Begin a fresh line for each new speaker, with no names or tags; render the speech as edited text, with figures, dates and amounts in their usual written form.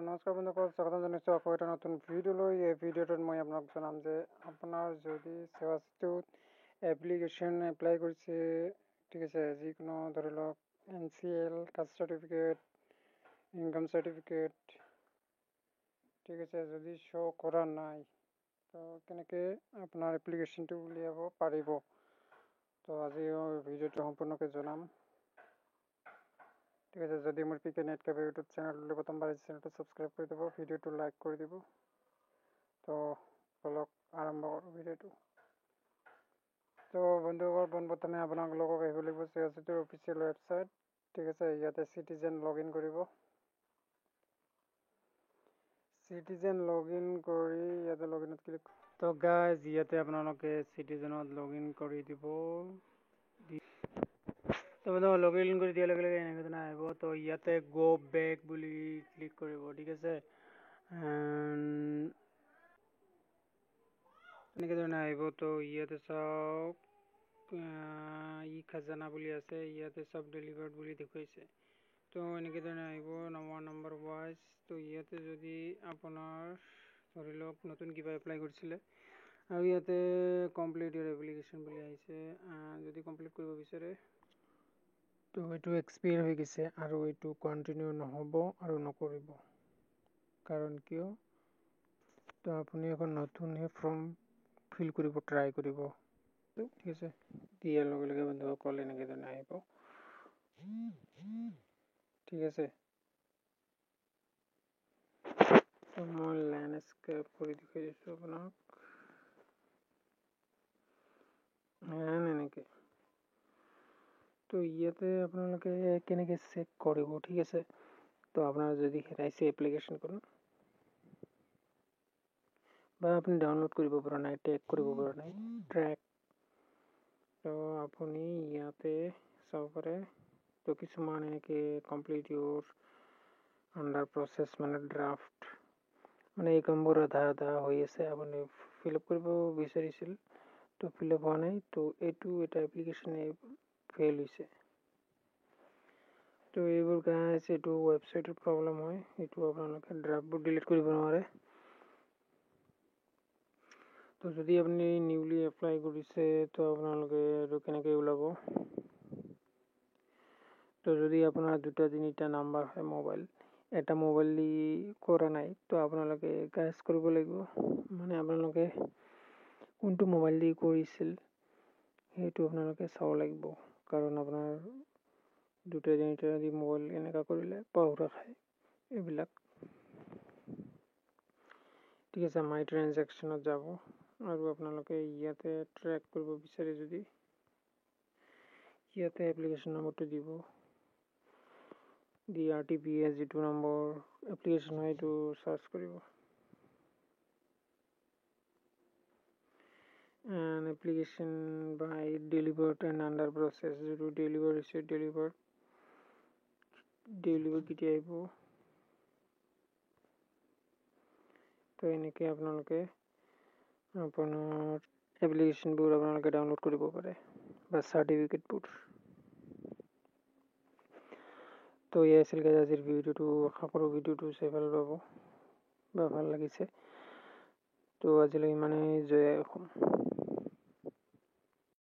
নমস্কাৰ বন্ধুসকল, স্বাগতম জনাইছোঁ আকৌ এটা নতুন ভিডিঅ'লৈ। এই ভিডিঅ'টোত মই আপোনাক জনাম যে আপোনাৰ যদি সেৱা সেতুত এপ্লিকেশ্যন এপ্লাই কৰিছে, ঠিক আছে, যিকোনো ধৰি লওক NCL, caste certificate, income certificate, ঠিক আছে, যদি শ্ব' কৰা নাই তো কেনেকৈ আপোনাৰ এপ্লিকেশ্যনটো উলিয়াব পাৰিব। তো আজি ভিডিঅ'টো সম্পূৰ্ণকৈ জনাম। ঠিক আছে, যদি মোৰ পিকে নেট কেফে ইউটিউব চেনেললৈ প্ৰথমবাৰ চেনেলটো ছাবস্ক্ৰাইব কৰি দিব, ভিডিঅ'টো লাইক কৰি দিব। তো বলক আৰম্ভ কৰোঁ ভিডিঅ'টো। তো বন্ধুসকল, পোনপ্ৰথমে আপোনালোকক আহিব লাগিব সেৱা সেতুৰ অফিচিয়েল ৱেবছাইট। ঠিক আছে, ইয়াতে চিটিজেন লগ ইন কৰিব। চিটিজেন লগ ইন কৰি ইয়াতে লগ ইনত ক্লিক। তো গাইজ, ইয়াতে আপোনালোকে চিটিজেনত লগ ইন কৰি দিব। তো বন্ধু লগ ইন কৰি দিয়াৰ লগে লগে এনেকৈ ধৰণে আহিব। তো ইয়াতে গো বেক বুলি ক্লিক কৰিব, ঠিক আছে। এনেকৈ ধৰণে আহিব। তো ইয়াতে চাওক ই খাজানা বুলি আছে, ইয়াতে চব ডেলিভাৰ্ড বুলি দেখুৱাইছে। তো এনেকৈ ধৰণে আহিব নম্বৰ ৱাইজ। তো ইয়াতে যদি আপোনাৰ ধৰি লওক নতুন কিবা এপ্লাই কৰিছিলে আৰু ইয়াতে কমপ্লিট ইউৰ এপ্লিকেশ্যন বুলি আহিছে, যদি কমপ্লিট কৰিব বিচাৰে তো এইটো এক্সপায়াৰ হৈ গৈছে আৰু এইটো কণ্টিনিউ নহ'ব আৰু নকৰিব। কাৰণ কিয়, তো আপুনি এখন নতুনহে ফৰ্ম ফিল কৰিব ট্ৰাই কৰিব, ঠিক আছে। দিয়াৰ লগে লগে বন্ধুসকল এনেকৈ ধৰণে আহিব, ঠিক আছে। মই লেণ্ডস্কেপ কৰি দেখাই দিছোঁ আপোনাক, এনেকৈ। তো ইয়াতে আপোনালোকে কেনেকৈ চেক কৰিব, ঠিক আছে। তো আপোনাৰ যদি হেৰাইছে এপ্লিকেশ্যনখন বা আপুনি ডাউনলোড কৰিব পৰা নাই, ট্ৰেক কৰিব পৰা নাই, তো আপুনি ইয়াতে চাব পাৰে। তো কিছুমান এনেকৈ কমপ্লিট ইউৰ আণ্ডাৰ প্ৰচেছ, মানে ড্ৰাফ্ট, মানে এই কামবোৰ আধা আধা হৈ আছে, আপুনি ফিল আপ কৰিব বিচাৰিছিল তো ফিল আপ হোৱা নাই। তো এইটো এটা এপ্লিকেশ্যন ফেইল হৈছে। তো এইবোৰ গাইজ, এইটো ৱেবছাইটৰ প্ৰব্লেম হয়, এইটো আপোনালোকে ড্ৰাফ্টবোৰ ডিলিট কৰিব নোৱাৰে। তো যদি আপুনি নিউলি এপ্লাই কৰিছে তো আপোনালোকে এইটো কেনেকৈ ওলাব। তো যদি আপোনাৰ 2-3টা নাম্বাৰ হয় মোবাইল, এটা মোবাইল দি কৰা নাই, তো আপোনালোকে গাইজ কৰিব লাগিব, মানে আপোনালোকে কোনটো মোবাইল দি কৰিছিল সেইটো আপোনালোকে চাব লাগিব। কাৰণ আপোনাৰ 2-3টা দি মোবাইল এনেকুৱা কৰিলে পাহৰা খায় এইবিলাক, ঠিক আছে। মাই ট্ৰেনজেকশ্যনত যাব আৰু আপোনালোকে ইয়াতে ট্ৰেক কৰিব বিচাৰে যদি ইয়াতে এপ্লিকেশ্যন নম্বৰটো দিব, দি RTPS যিটো নম্বৰ এপ্লিকেশ্যন হয় এইটো চাৰ্চ কৰিব। Application by delivered and under process, যিটো ডেলিভাৰ হৈছে ডেলিভাৰ কেতিয়া আহিব। তো এনেকৈ আপোনালোকে আপোনাৰ এপ্লিকেশ্যনবোৰ আপোনালোকে ডাউনলোড কৰিব পাৰে বা চাৰ্টিফিকেটবোৰ। তো এয়া আছিল গাইজ আজিৰ ভিডিঅ'টো। আশা কৰোঁ ভিডিঅ'টো চাই ভাল পাব বা ভাল লাগিছে। তো আজিলৈ ইমানেই, জয় অসম।